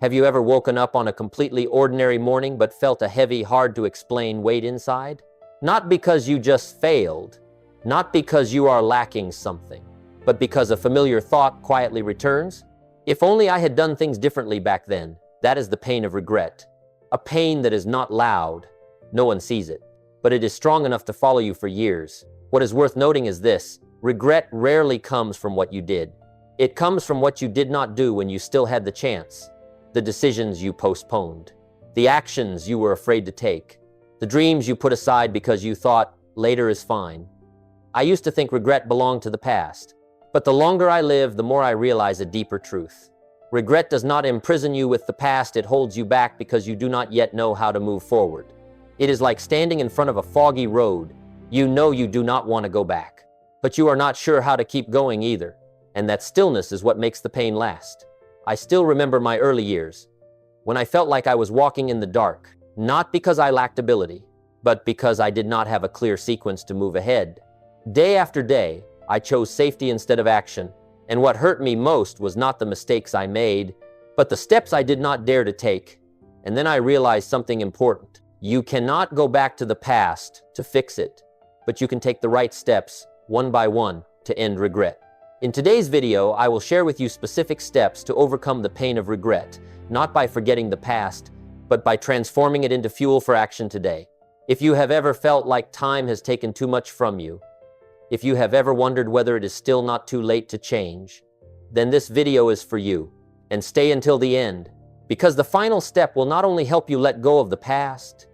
Have you ever woken up on a completely ordinary morning but felt a heavy, hard-to-explain weight inside? Not because you just failed, not because you are lacking something, but because a familiar thought quietly returns? If only I had done things differently back then. That is the pain of regret. A pain that is not loud. No one sees it, but it is strong enough to follow you for years. What is worth noting is this: regret rarely comes from what you did. It comes from what you did not do when you still had the chance. The decisions you postponed, the actions you were afraid to take, the dreams you put aside because you thought later is fine. I used to think regret belonged to the past, but the longer I live, the more I realize a deeper truth. Regret does not imprison you with the past, it holds you back because you do not yet know how to move forward. It is like standing in front of a foggy road. You know you do not want to go back, but you are not sure how to keep going either, and that stillness is what makes the pain last. I still remember my early years, when I felt like I was walking in the dark, not because I lacked ability, but because I did not have a clear sequence to move ahead. Day after day, I chose safety instead of action, and what hurt me most was not the mistakes I made, but the steps I did not dare to take. And then I realized something important. You cannot go back to the past to fix it, but you can take the right steps, one by one, to end regret. In today's video, I will share with you specific steps to overcome the pain of regret, not by forgetting the past, but by transforming it into fuel for action today. If you have ever felt like time has taken too much from you, if you have ever wondered whether it is still not too late to change, then this video is for you. And stay until the end, because the final step will not only help you let go of the past,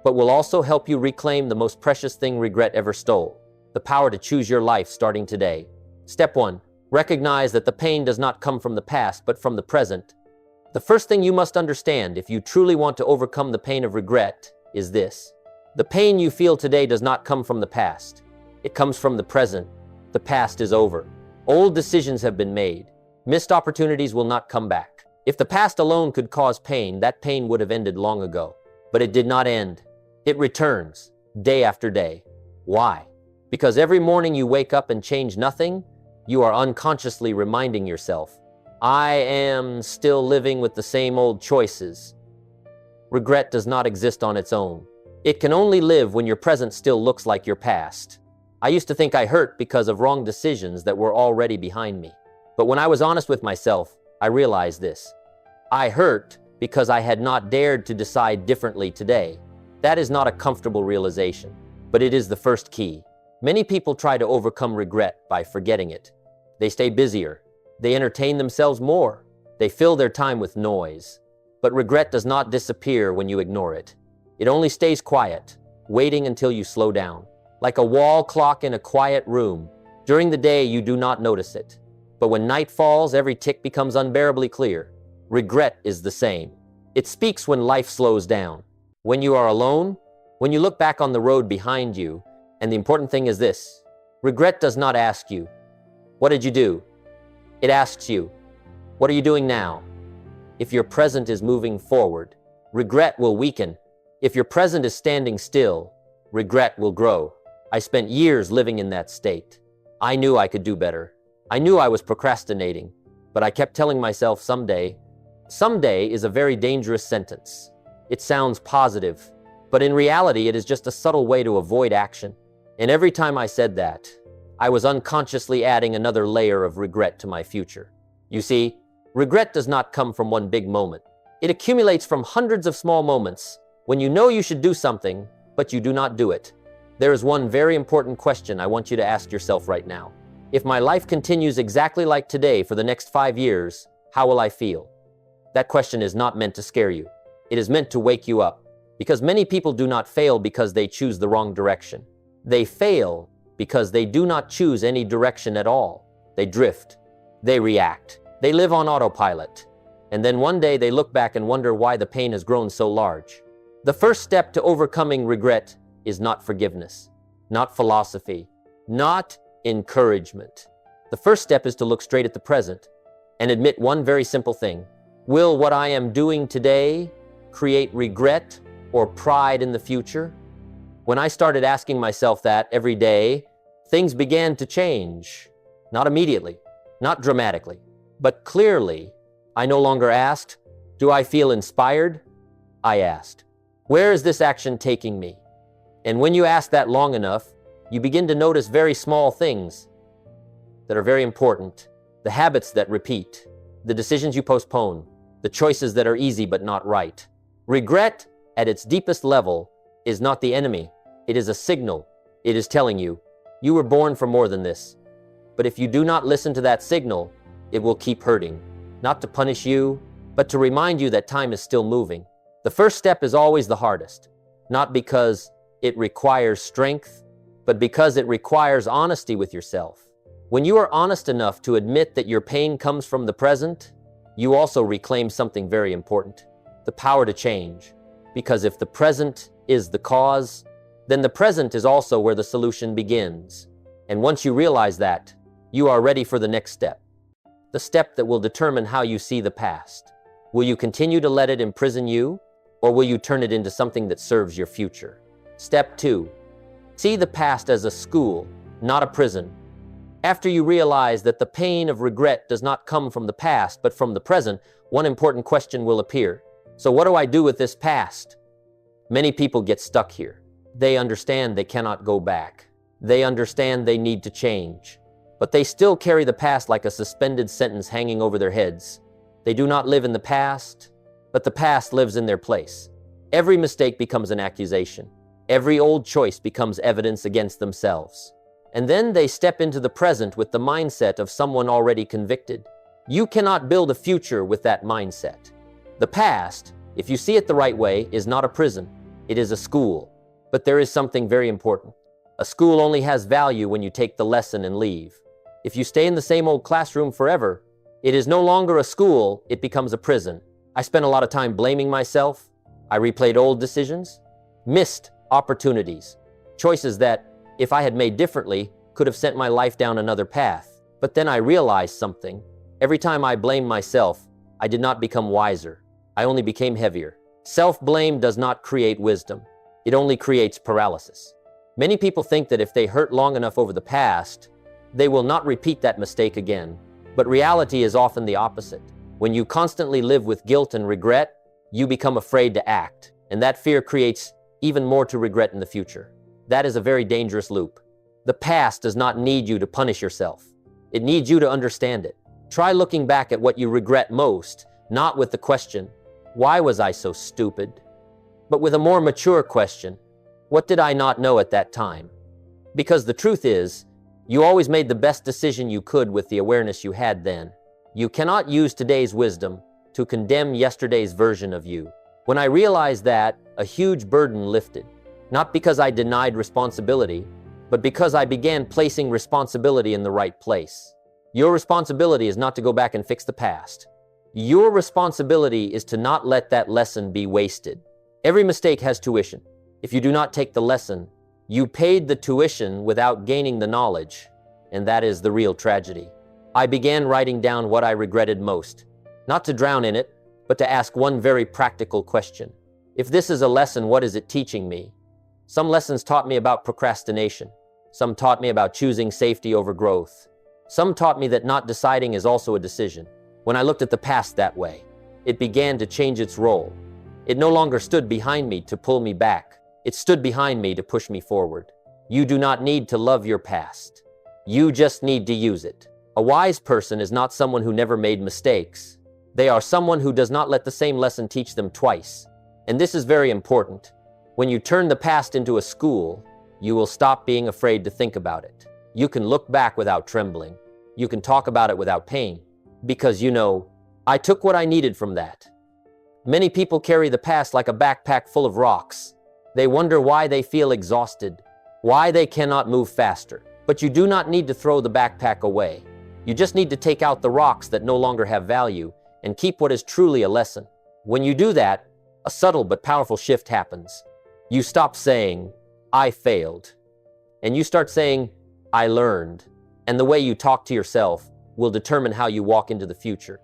but will also help you reclaim the most precious thing regret ever stole: the power to choose your life starting today. Step 1. Recognize that the pain does not come from the past, but from the present. The first thing you must understand if you truly want to overcome the pain of regret is this: the pain you feel today does not come from the past. It comes from the present. The past is over. Old decisions have been made. Missed opportunities will not come back. If the past alone could cause pain, that pain would have ended long ago. But it did not end. It returns, day after day. Why? Because every morning you wake up and change nothing, you are unconsciously reminding yourself, I am still living with the same old choices. Regret does not exist on its own. It can only live when your present still looks like your past. I used to think I hurt because of wrong decisions that were already behind me. But when I was honest with myself, I realized this: I hurt because I had not dared to decide differently today. That is not a comfortable realization, but it is the first key. Many people try to overcome regret by forgetting it. They stay busier. They entertain themselves more. They fill their time with noise. But regret does not disappear when you ignore it. It only stays quiet, waiting until you slow down. Like a wall clock in a quiet room. During the day, you do not notice it. But when night falls, every tick becomes unbearably clear. Regret is the same. It speaks when life slows down. When you are alone, when you look back on the road behind you. And the important thing is this: regret does not ask you, what did you do? It asks you, what are you doing now? If your present is moving forward, regret will weaken. If your present is standing still, regret will grow. I spent years living in that state. I knew I could do better. I knew I was procrastinating, but I kept telling myself someday. Someday is a very dangerous sentence. It sounds positive, but in reality, it is just a subtle way to avoid action. And every time I said that, I was unconsciously adding another layer of regret to my future. You see, regret does not come from one big moment. It accumulates from hundreds of small moments when you know you should do something, but you do not do it. There is one very important question I want you to ask yourself right now. If my life continues exactly like today for the next 5 years, how will I feel? That question is not meant to scare you. It is meant to wake you up. Because many people do not fail because they choose the wrong direction. They fail because they do not choose any direction at all. They drift. They react. They live on autopilot. And then one day they look back and wonder why the pain has grown so large. The first step to overcoming regret is not forgiveness, not philosophy, not encouragement. The first step is to look straight at the present and admit one very simple thing. Will what I am doing today create regret or pride in the future? When I started asking myself that every day, things began to change. Not immediately, not dramatically, but clearly. I no longer asked, Do I feel inspired? I asked. Where is this action taking me? And when you ask that long enough, you begin to notice very small things that are very important. The habits that repeat, the decisions you postpone, the choices that are easy but not right. Regret, at its deepest level, is not the enemy. It is a signal. It is telling you, you were born for more than this. But if you do not listen to that signal, it will keep hurting. Not to punish you, but to remind you that time is still moving. The first step is always the hardest, not because it requires strength, but because it requires honesty with yourself. When you are honest enough to admit that your pain comes from the present, you also reclaim something very important, the power to change. Because if the present is the cause, then the present is also where the solution begins. And once you realize that, you are ready for the next step. The step that will determine how you see the past. Will you continue to let it imprison you, or will you turn it into something that serves your future? Step 2. See the past as a school, not a prison. After you realize that the pain of regret does not come from the past, but from the present, one important question will appear. So what do I do with this past? Many people get stuck here. They understand they cannot go back. They understand they need to change. But they still carry the past like a suspended sentence hanging over their heads. They do not live in the past, but the past lives in their place. Every mistake becomes an accusation. Every old choice becomes evidence against themselves. And then they step into the present with the mindset of someone already convicted. You cannot build a future with that mindset. The past, if you see it the right way, is not a prison. It is a school. But there is something very important. A school only has value when you take the lesson and leave. If you stay in the same old classroom forever, it is no longer a school, it becomes a prison. I spent a lot of time blaming myself. I replayed old decisions, missed opportunities, choices that, if I had made differently, could have sent my life down another path. But then I realized something. Every time I blamed myself, I did not become wiser. I only became heavier. Self-blame does not create wisdom. It only creates paralysis. Many people think that if they hurt long enough over the past, they will not repeat that mistake again. But reality is often the opposite. When you constantly live with guilt and regret, you become afraid to act. And that fear creates even more to regret in the future. That is a very dangerous loop. The past does not need you to punish yourself. It needs you to understand it. Try looking back at what you regret most, not with the question, why was I so stupid? But with a more mature question, what did I not know at that time? Because the truth is, you always made the best decision you could with the awareness you had then. You cannot use today's wisdom to condemn yesterday's version of you. When I realized that, a huge burden lifted. Not because I denied responsibility, but because I began placing responsibility in the right place. Your responsibility is not to go back and fix the past. Your responsibility is to not let that lesson be wasted. Every mistake has tuition. If you do not take the lesson, you paid the tuition without gaining the knowledge, and that is the real tragedy. I began writing down what I regretted most, not to drown in it, but to ask one very practical question. If this is a lesson, what is it teaching me? Some lessons taught me about procrastination. Some taught me about choosing safety over growth. Some taught me that not deciding is also a decision. When I looked at the past that way, it began to change its role. It no longer stood behind me to pull me back. It stood behind me to push me forward. You do not need to love your past. You just need to use it. A wise person is not someone who never made mistakes. They are someone who does not let the same lesson teach them twice. And this is very important. When you turn the past into a school, you will stop being afraid to think about it. You can look back without trembling. You can talk about it without pain. Because you know, I took what I needed from that. Many people carry the past like a backpack full of rocks. They wonder why they feel exhausted, why they cannot move faster. But you do not need to throw the backpack away. You just need to take out the rocks that no longer have value and keep what is truly a lesson. When you do that, a subtle but powerful shift happens. You stop saying, I failed, and you start saying, I learned. And the way you talk to yourself will determine how you walk into the future.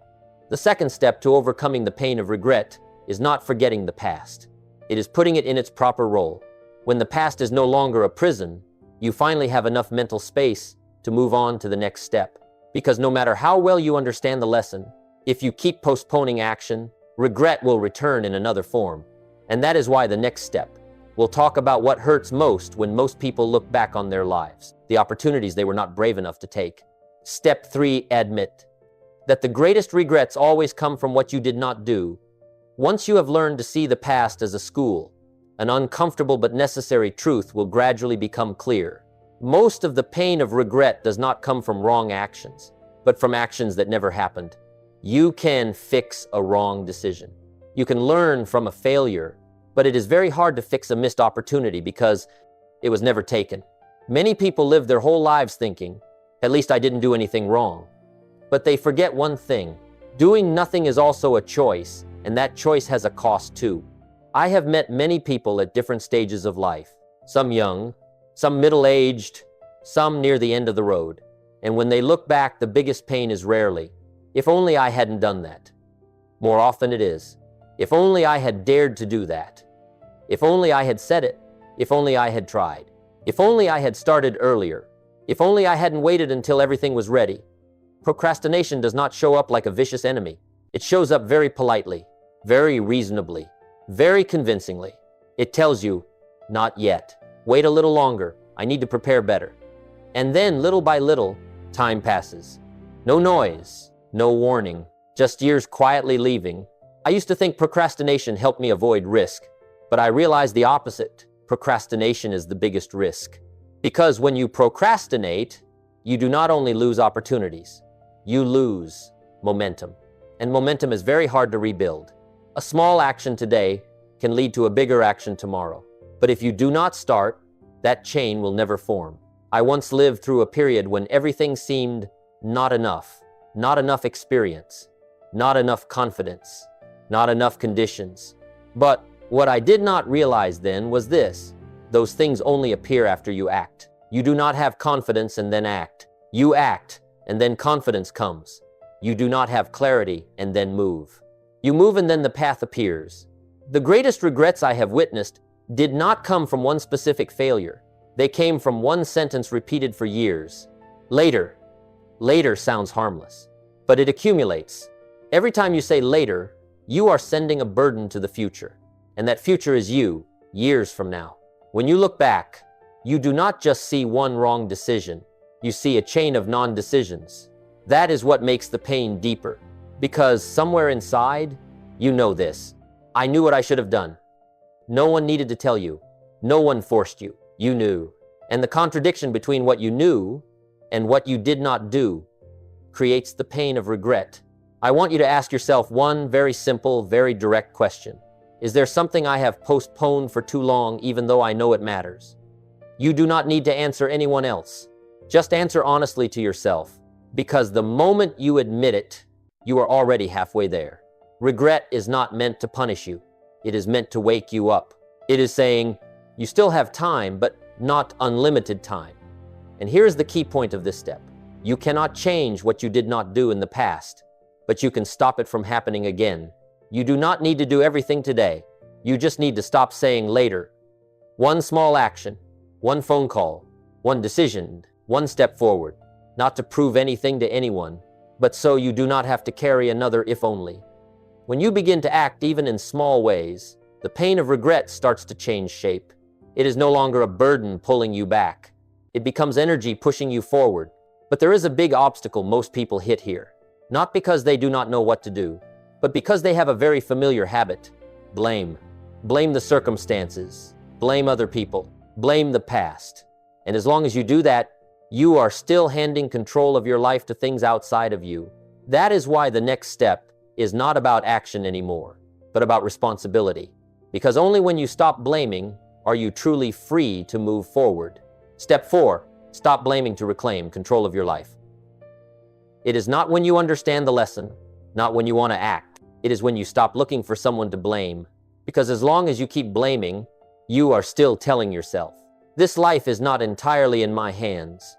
The second step to overcoming the pain of regret is not forgetting the past. It is putting it in its proper role. When the past is no longer a prison, you finally have enough mental space to move on to the next step. Because no matter how well you understand the lesson, if you keep postponing action, regret will return in another form. And that is why the next step, we'll talk about what hurts most when most people look back on their lives, the opportunities they were not brave enough to take. Step 3, admit that the greatest regrets always come from what you did not do. Once you have learned to see the past as a school, an uncomfortable but necessary truth will gradually become clear. Most of the pain of regret does not come from wrong actions, but from actions that never happened. You can fix a wrong decision. You can learn from a failure, but it is very hard to fix a missed opportunity because it was never taken. Many people live their whole lives thinking, at least I didn't do anything wrong. But they forget one thing. Doing nothing is also a choice, and that choice has a cost too. I have met many people at different stages of life, some young, some middle-aged, some near the end of the road. And when they look back, the biggest pain is rarely, if only I hadn't done that. More often it is, if only I had dared to do that. If only I had said it. If only I had tried. If only I had started earlier. If only I hadn't waited until everything was ready. Procrastination does not show up like a vicious enemy. It shows up very politely, very reasonably, very convincingly. It tells you, not yet. Wait a little longer. I need to prepare better. And then, little by little, time passes. No noise, no warning, just years quietly leaving. I used to think procrastination helped me avoid risk, but I realized the opposite. Procrastination is the biggest risk. Because when you procrastinate, you do not only lose opportunities, you lose momentum. And momentum is very hard to rebuild. A small action today can lead to a bigger action tomorrow. But if you do not start, that chain will never form. I once lived through a period when everything seemed not enough experience, not enough confidence, not enough conditions. But what I did not realize then was this: those things only appear after you act. You do not have confidence and then act. You act, and then confidence comes. You do not have clarity and then move. You move and then the path appears. The greatest regrets I have witnessed did not come from one specific failure. They came from one sentence repeated for years. Later. Later sounds harmless, but it accumulates. Every time you say later, you are sending a burden to the future. And that future is you, years from now. When you look back, you do not just see one wrong decision. You see a chain of non-decisions. That is what makes the pain deeper. Because somewhere inside, you know this. I knew what I should have done. No one needed to tell you. No one forced you. You knew. And the contradiction between what you knew and what you did not do creates the pain of regret. I want you to ask yourself one very simple, very direct question. Is there something I have postponed for too long even though I know it matters? You do not need to answer anyone else. Just answer honestly to yourself, because the moment you admit it, you are already halfway there. Regret is not meant to punish you. It is meant to wake you up. It is saying, you still have time, but not unlimited time. And here is the key point of this step. You cannot change what you did not do in the past, but you can stop it from happening again. You do not need to do everything today. You just need to stop saying later. One small action, one phone call, one decision, one step forward. Not to prove anything to anyone, but so you do not have to carry another if only. When you begin to act even in small ways, the pain of regret starts to change shape. It is no longer a burden pulling you back. It becomes energy pushing you forward. But there is a big obstacle most people hit here. Not because they do not know what to do, but because they have a very familiar habit. Blame. Blame the circumstances. Blame other people. Blame the past. And as long as you do that, you are still handing control of your life to things outside of you. That is why the next step is not about action anymore, but about responsibility. Because only when you stop blaming are you truly free to move forward. Step 4, stop blaming to reclaim control of your life. It is not when you understand the lesson, not when you want to act. It is when you stop looking for someone to blame. Because as long as you keep blaming, you are still telling yourself, this life is not entirely in my hands.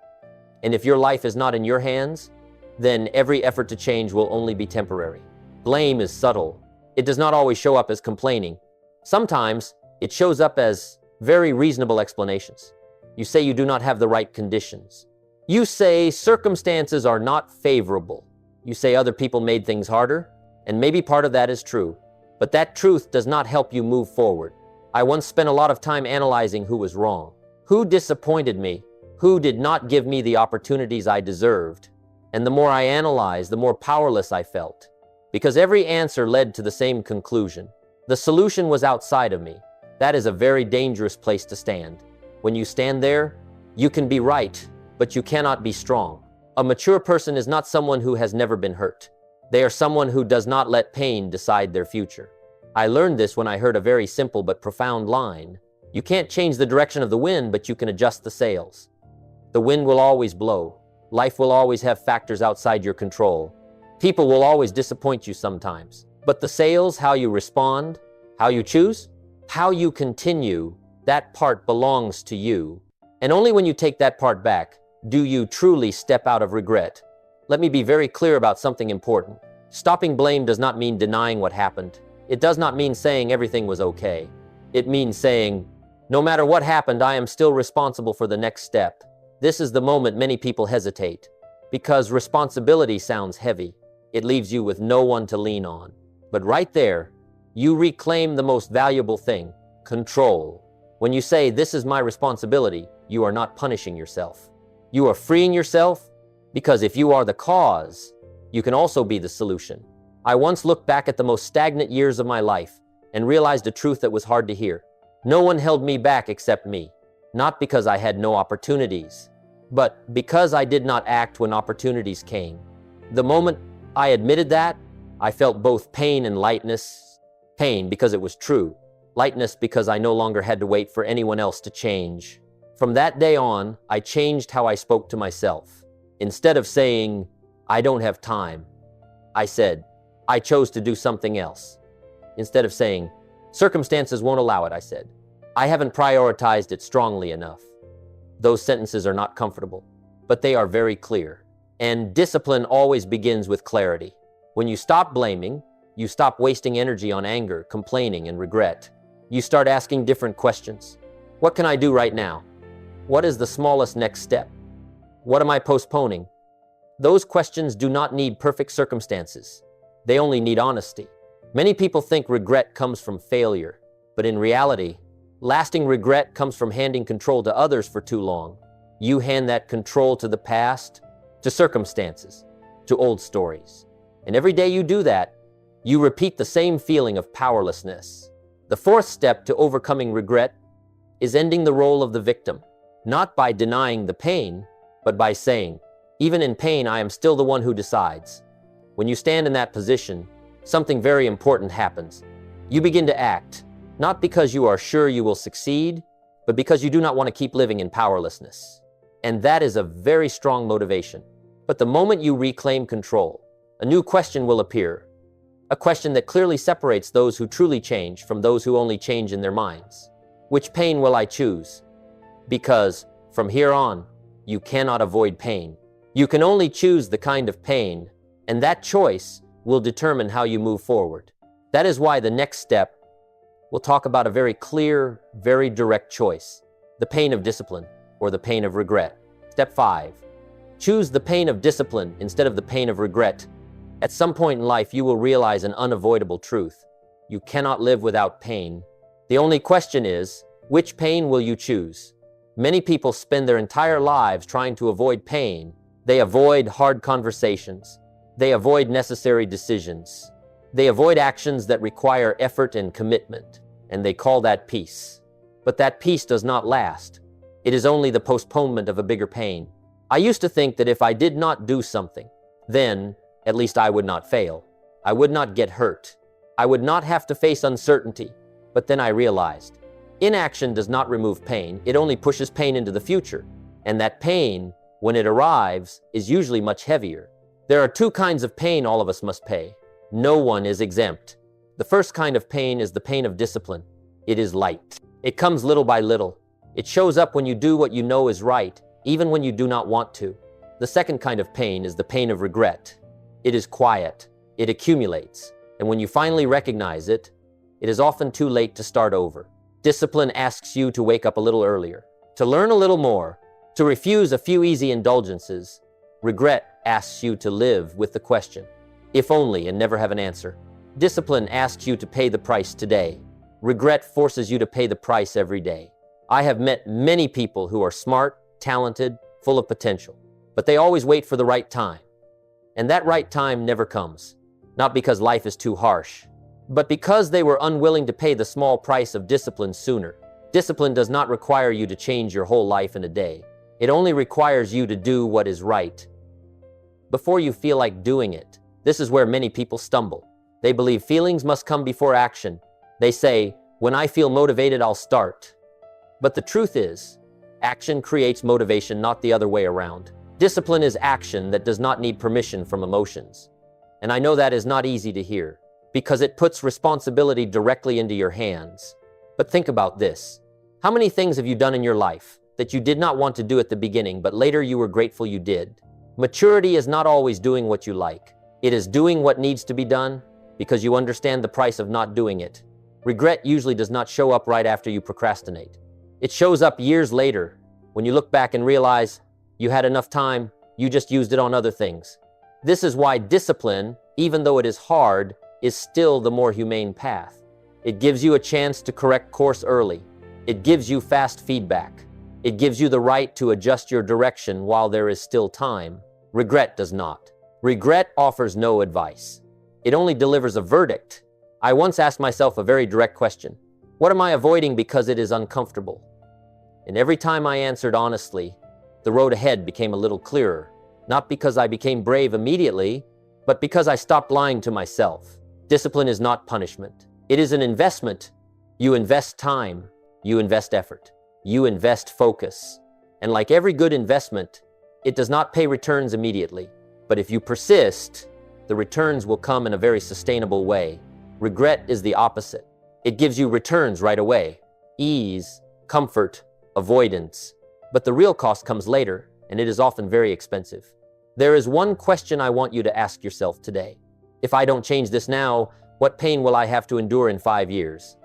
And if your life is not in your hands, then every effort to change will only be temporary. Blame is subtle. It does not always show up as complaining. Sometimes it shows up as very reasonable explanations. You say you do not have the right conditions. You say circumstances are not favorable. You say other people made things harder, and maybe part of that is true. But that truth does not help you move forward. I once spent a lot of time analyzing who was wrong, who disappointed me, who did not give me the opportunities I deserved. And the more I analyzed, the more powerless I felt. Because every answer led to the same conclusion. The solution was outside of me. That is a very dangerous place to stand. When you stand there, you can be right, but you cannot be strong. A mature person is not someone who has never been hurt. They are someone who does not let pain decide their future. I learned this when I heard a very simple but profound line. You can't change the direction of the wind, but you can adjust the sails. The wind will always blow. Life will always have factors outside your control. People will always disappoint you sometimes. But the sails, how you respond, how you choose, how you continue, that part belongs to you. And only when you take that part back, do you truly step out of regret. Let me be very clear about something important. Stopping blame does not mean denying what happened. It does not mean saying everything was okay. It means saying, no matter what happened, I am still responsible for the next step. This is the moment many people hesitate, because responsibility sounds heavy. It leaves you with no one to lean on. But right there, you reclaim the most valuable thing, control. When you say, this is my responsibility, you are not punishing yourself. You are freeing yourself, because if you are the cause, you can also be the solution. I once looked back at the most stagnant years of my life and realized a truth that was hard to hear. No one held me back except me. Not because I had no opportunities, but because I did not act when opportunities came. The moment I admitted that, I felt both pain and lightness. Pain because it was true. Lightness because I no longer had to wait for anyone else to change. From that day on, I changed how I spoke to myself. Instead of saying, I don't have time, I said, I chose to do something else. Instead of saying, circumstances won't allow it, I said, I haven't prioritized it strongly enough. Those sentences are not comfortable, but they are very clear. And discipline always begins with clarity. When you stop blaming, you stop wasting energy on anger, complaining, and regret. You start asking different questions. What can I do right now? What is the smallest next step? What am I postponing? Those questions do not need perfect circumstances. They only need honesty. Many people think regret comes from failure, but in reality, lasting regret comes from handing control to others for too long. You hand that control to the past, to circumstances, to old stories. And every day you do that, you repeat the same feeling of powerlessness. The fourth step to overcoming regret is ending the role of the victim, not by denying the pain, but by saying, even in pain, I am still the one who decides. When you stand in that position, something very important happens. You begin to act, not because you are sure you will succeed, but because you do not want to keep living in powerlessness. And that is a very strong motivation. But the moment you reclaim control, a new question will appear. A question that clearly separates those who truly change from those who only change in their minds. Which pain will I choose? Because from here on, you cannot avoid pain. You can only choose the kind of pain, and that choice will determine how you move forward. That is why the next step will talk about a very clear, very direct choice. The pain of discipline or the pain of regret. Step 5. Choose the pain of discipline instead of the pain of regret. At some point in life, you will realize an unavoidable truth. You cannot live without pain. The only question is, which pain will you choose? Many people spend their entire lives trying to avoid pain. They avoid hard conversations. They avoid necessary decisions. They avoid actions that require effort and commitment, and they call that peace. But that peace does not last. It is only the postponement of a bigger pain. I used to think that if I did not do something, then at least I would not fail. I would not get hurt. I would not have to face uncertainty. But then I realized, inaction does not remove pain. It only pushes pain into the future. And that pain, when it arrives, is usually much heavier. There are two kinds of pain all of us must pay. No one is exempt. The first kind of pain is the pain of discipline. It is light. It comes little by little. It shows up when you do what you know is right, even when you do not want to. The second kind of pain is the pain of regret. It is quiet. It accumulates. And when you finally recognize it, it is often too late to start over. Discipline asks you to wake up a little earlier, to learn a little more, to refuse a few easy indulgences. Regret asks you to live with the question, if only, and never have an answer. Discipline asks you to pay the price today. Regret forces you to pay the price every day. I have met many people who are smart, talented, full of potential, but they always wait for the right time. And that right time never comes, not because life is too harsh, but because they were unwilling to pay the small price of discipline sooner. Discipline does not require you to change your whole life in a day. It only requires you to do what is right before you feel like doing it. This is where many people stumble. They believe feelings must come before action. They say, when I feel motivated, I'll start. But the truth is, action creates motivation, not the other way around. Discipline is action that does not need permission from emotions. And I know that is not easy to hear, because it puts responsibility directly into your hands. But think about this. How many things have you done in your life that you did not want to do at the beginning, but later you were grateful you did? Maturity is not always doing what you like. It is doing what needs to be done because you understand the price of not doing it. Regret usually does not show up right after you procrastinate. It shows up years later when you look back and realize you had enough time, you just used it on other things. This is why discipline, even though it is hard, is still the more humane path. It gives you a chance to correct course early. It gives you fast feedback. It gives you the right to adjust your direction while there is still time. Regret does not. Regret offers no advice. It only delivers a verdict. I once asked myself a very direct question. What am I avoiding because it is uncomfortable? And every time I answered honestly, the road ahead became a little clearer. Not because I became brave immediately, but because I stopped lying to myself. Discipline is not punishment. It is an investment. You invest time. You invest effort. You invest focus. And like every good investment, it does not pay returns immediately. But if you persist, the returns will come in a very sustainable way. Regret is the opposite. It gives you returns right away. Ease, comfort, avoidance. But the real cost comes later, and it is often very expensive. There is one question I want you to ask yourself today. If I don't change this now, what pain will I have to endure in 5 years?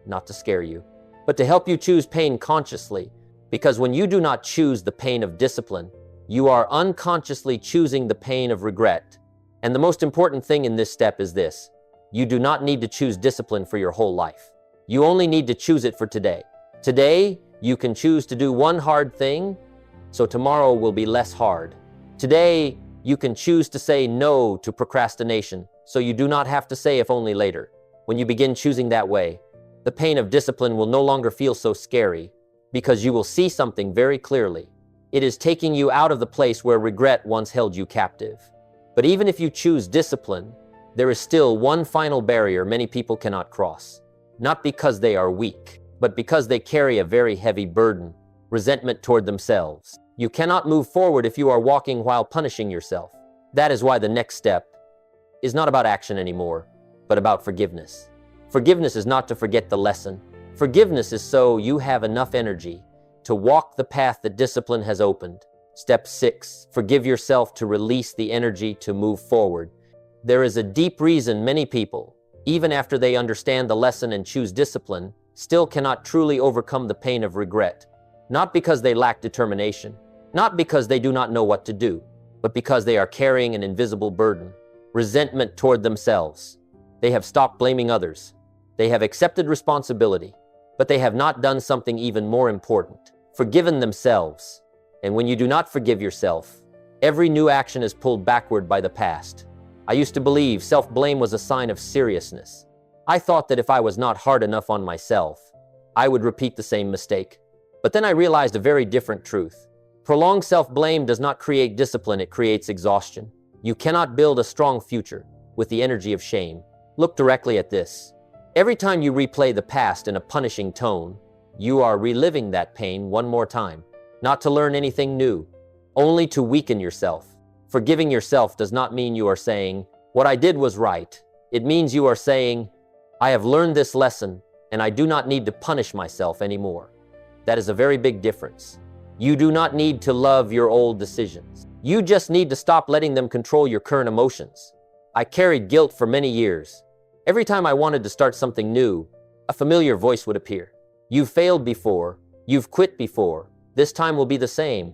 Not to scare you, but to help you choose pain consciously. Because when you do not choose the pain of discipline, you are unconsciously choosing the pain of regret. And the most important thing in this step is this. You do not need to choose discipline for your whole life. You only need to choose it for today. Today, you can choose to do one hard thing, so tomorrow will be less hard. Today, you can choose to say no to procrastination, so you do not have to say if only later. When you begin choosing that way, the pain of discipline will no longer feel so scary, because you will see something very clearly. It is taking you out of the place where regret once held you captive. But even if you choose discipline, there is still one final barrier many people cannot cross. Not because they are weak, but because they carry a very heavy burden, resentment toward themselves. You cannot move forward if you are walking while punishing yourself. That is why the next step is not about action anymore, but about forgiveness. Forgiveness is not to forget the lesson. Forgiveness is so you have enough energy to walk the path that discipline has opened. Step 6, forgive yourself to release the energy to move forward. There is a deep reason many people, even after they understand the lesson and choose discipline, still cannot truly overcome the pain of regret. Not because they lack determination, not because they do not know what to do, but because they are carrying an invisible burden, resentment toward themselves. They have stopped blaming others. They have accepted responsibility, but they have not done something even more important, forgiven themselves. And when you do not forgive yourself, every new action is pulled backward by the past. I used to believe self-blame was a sign of seriousness. I thought that if I was not hard enough on myself, I would repeat the same mistake. But then I realized a very different truth. Prolonged self-blame does not create discipline, it creates exhaustion. You cannot build a strong future with the energy of shame. Look directly at this. Every time you replay the past in a punishing tone, you are reliving that pain one more time. Not to learn anything new, only to weaken yourself. Forgiving yourself does not mean you are saying, what I did was right. It means you are saying, I have learned this lesson, and I do not need to punish myself anymore. That is a very big difference. You do not need to love your old decisions. You just need to stop letting them control your current emotions. I carried guilt for many years. Every time I wanted to start something new, a familiar voice would appear. You've failed before. You've quit before. This time will be the same.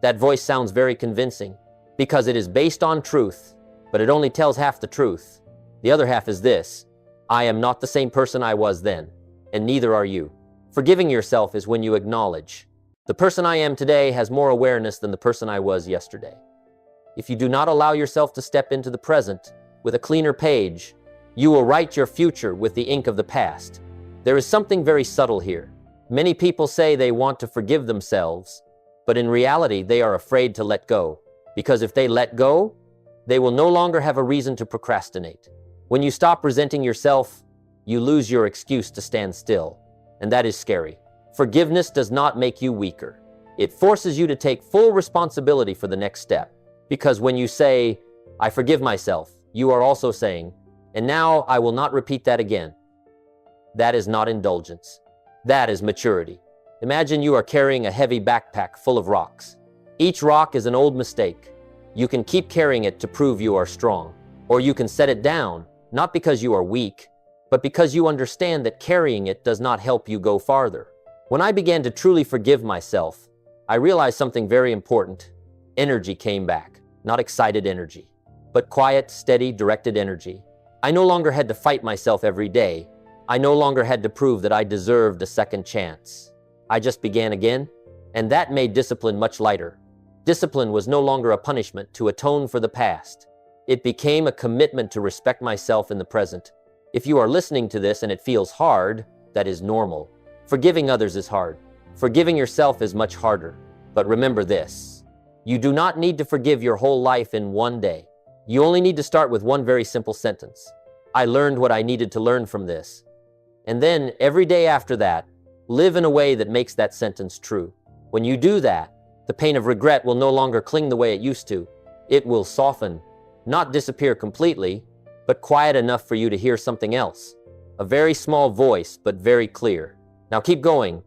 That voice sounds very convincing because it is based on truth, but it only tells half the truth. The other half is this: I am not the same person I was then, and neither are you. Forgiving yourself is when you acknowledge, the person I am today has more awareness than the person I was yesterday. If you do not allow yourself to step into the present with a cleaner page, you will write your future with the ink of the past. There is something very subtle here. Many people say they want to forgive themselves, but in reality, they are afraid to let go. Because if they let go, they will no longer have a reason to procrastinate. When you stop resenting yourself, you lose your excuse to stand still, and that is scary. Forgiveness does not make you weaker. It forces you to take full responsibility for the next step. Because when you say, I forgive myself, you are also saying, and now I will not repeat that again. That is not indulgence. That is maturity. Imagine you are carrying a heavy backpack full of rocks. Each rock is an old mistake. You can keep carrying it to prove you are strong. Or you can set it down, not because you are weak, but because you understand that carrying it does not help you go farther. When I began to truly forgive myself, I realized something very important. Energy came back. Not excited energy, but quiet, steady, directed energy. I no longer had to fight myself every day. I no longer had to prove that I deserved a second chance. I just began again, and that made discipline much lighter. Discipline was no longer a punishment to atone for the past. It became a commitment to respect myself in the present. If you are listening to this and it feels hard, that is normal. Forgiving others is hard. Forgiving yourself is much harder. But remember this: you do not need to forgive your whole life in one day. You only need to start with one very simple sentence. I learned what I needed to learn from this. And then every day after that, live in a way that makes that sentence true. When you do that, the pain of regret will no longer cling the way it used to. It will soften, not disappear completely, but quiet enough for you to hear something else. A very small voice, but very clear. Now keep going.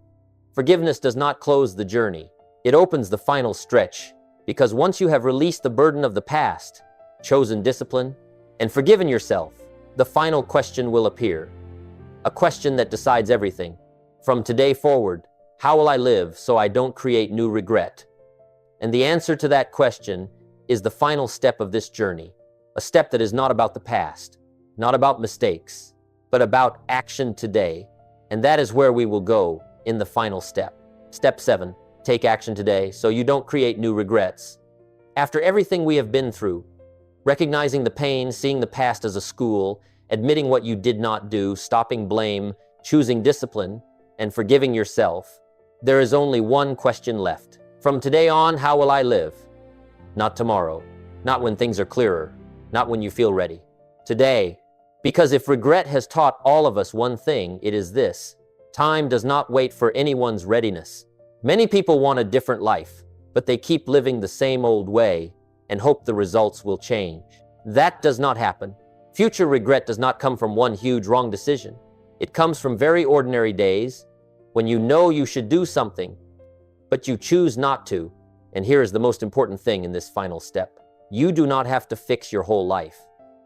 Forgiveness does not close the journey. It opens the final stretch, because once you have released the burden of the past, chosen discipline, and forgiven yourself, the final question will appear. A question that decides everything. From today forward, how will I live so I don't create new regret? And the answer to that question is the final step of this journey. A step that is not about the past, not about mistakes, but about action today. And that is where we will go in the final step. Step 7, take action today so you don't create new regrets. After everything we have been through, recognizing the pain, seeing the past as a school, admitting what you did not do, stopping blame, choosing discipline, and forgiving yourself, there is only one question left. From today on, how will I live? Not tomorrow, not when things are clearer, not when you feel ready. Today, because if regret has taught all of us one thing, it is this: time does not wait for anyone's readiness. Many people want a different life, but they keep living the same old way and hope the results will change. That does not happen. Future regret does not come from one huge wrong decision. It comes from very ordinary days when you know you should do something, but you choose not to. And here is the most important thing in this final step. You do not have to fix your whole life.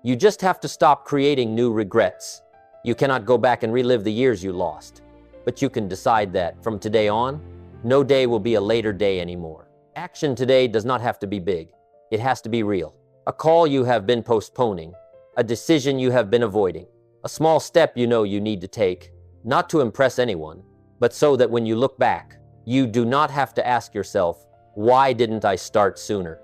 You just have to stop creating new regrets. You cannot go back and relive the years you lost, but you can decide that from today on, no day will be a later day anymore. Action today does not have to be big. It has to be real. A call you have been postponing, a decision you have been avoiding, a small step you know you need to take, not to impress anyone, but so that when you look back, you do not have to ask yourself, why didn't I start sooner?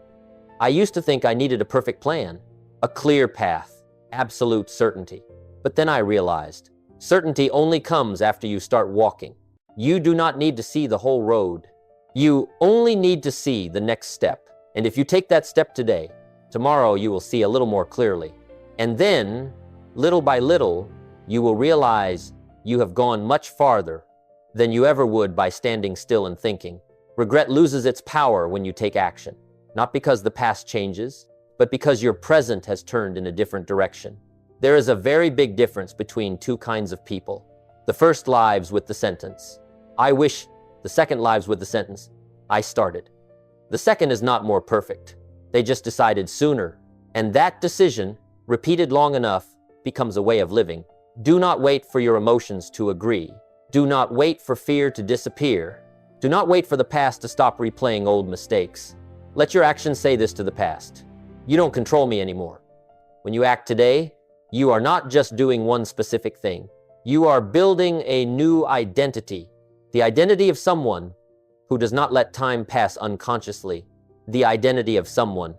I used to think I needed a perfect plan, a clear path, absolute certainty. But then I realized, certainty only comes after you start walking. You do not need to see the whole road. You only need to see the next step. And if you take that step today, tomorrow you will see a little more clearly. And then, little by little, you will realize you have gone much farther than you ever would by standing still and thinking. Regret loses its power when you take action, not because the past changes, but because your present has turned in a different direction. There is a very big difference between two kinds of people. The first lives with the sentence, I wish. The second lives with the sentence, I started. The second is not more perfect. They just decided sooner. And that decision, repeated long enough, becomes a way of living. Do not wait for your emotions to agree. Do not wait for fear to disappear. Do not wait for the past to stop replaying old mistakes. Let your actions say this to the past: you don't control me anymore. When you act today, You are not just doing one specific thing. You are building a new identity, the identity of someone who does not let time pass unconsciously, the identity of someone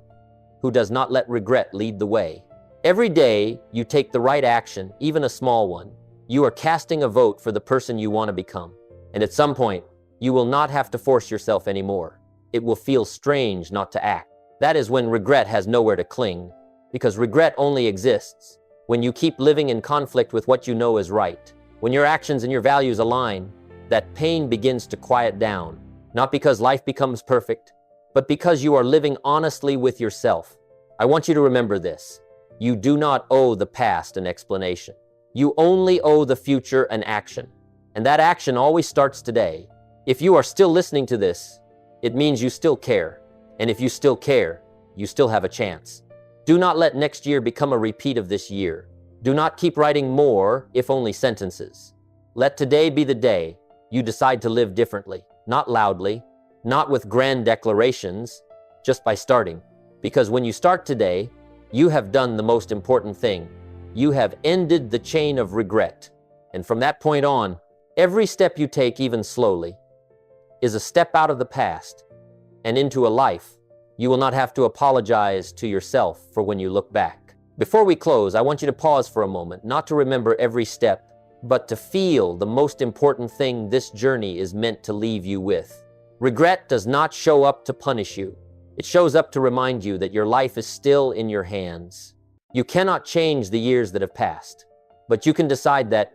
who does not let regret lead the way. Every day you take the right action, even a small one, you are casting a vote for the person you want to become. And at some point, you will not have to force yourself anymore. It will feel strange not to act. That is when regret has nowhere to cling, because regret only exists when you keep living in conflict with what you know is right. When your actions and your values align, that pain begins to quiet down, not because life becomes perfect, but because you are living honestly with yourself. I want you to remember this. You do not owe the past an explanation. You only owe the future an action. And that action always starts today. If you are still listening to this, it means you still care. And if you still care, you still have a chance. Do not let next year become a repeat of this year. Do not keep writing more, if only sentences. Let today be the day you decide to live differently, not loudly, not with grand declarations, just by starting. Because when you start today, you have done the most important thing. You have ended the chain of regret. And from that point on, every step you take, even slowly, is a step out of the past and into a life you will not have to apologize to yourself for when you look back. Before we close, I want you to pause for a moment, not to remember every step, but to feel the most important thing this journey is meant to leave you with. Regret does not show up to punish you. It shows up to remind you that your life is still in your hands. You cannot change the years that have passed, but you can decide that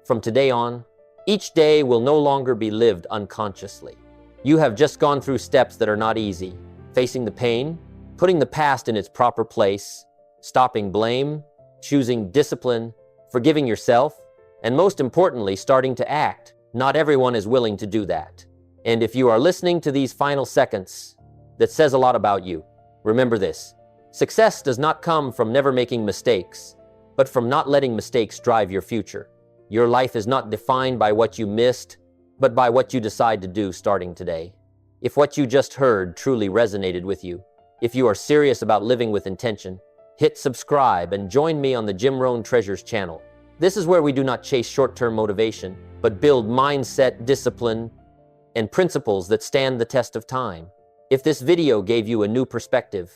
from today on, each day will no longer be lived unconsciously. You have just gone through steps that are not easy. Facing the pain, putting the past in its proper place, stopping blame, choosing discipline, forgiving yourself, and most importantly, starting to act. Not everyone is willing to do that. And if you are listening to these final seconds, that says a lot about you. Remember this: success does not come from never making mistakes, but from not letting mistakes drive your future. Your life is not defined by what you missed, but by what you decide to do starting today. If what you just heard truly resonated with you, if you are serious about living with intention, hit subscribe and join me on the Jim Rohn Treasures channel. This is where we do not chase short-term motivation, but build mindset, discipline, and principles that stand the test of time. If this video gave you a new perspective,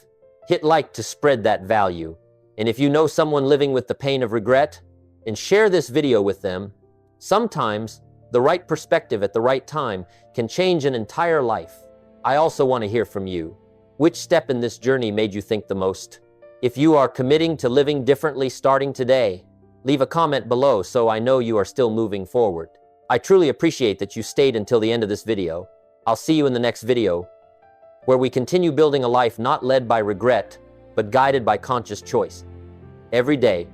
hit like to spread that value. And if you know someone living with the pain of regret, and share this video with them. Sometimes the right perspective at the right time can change an entire life. I also want to hear from you. Which step in this journey made you think the most? If you are committing to living differently starting today, leave a comment below so I know you are still moving forward. I truly appreciate that you stayed until the end of this video. I'll see you in the next video, where we continue building a life not led by regret, but guided by conscious choice. Every day,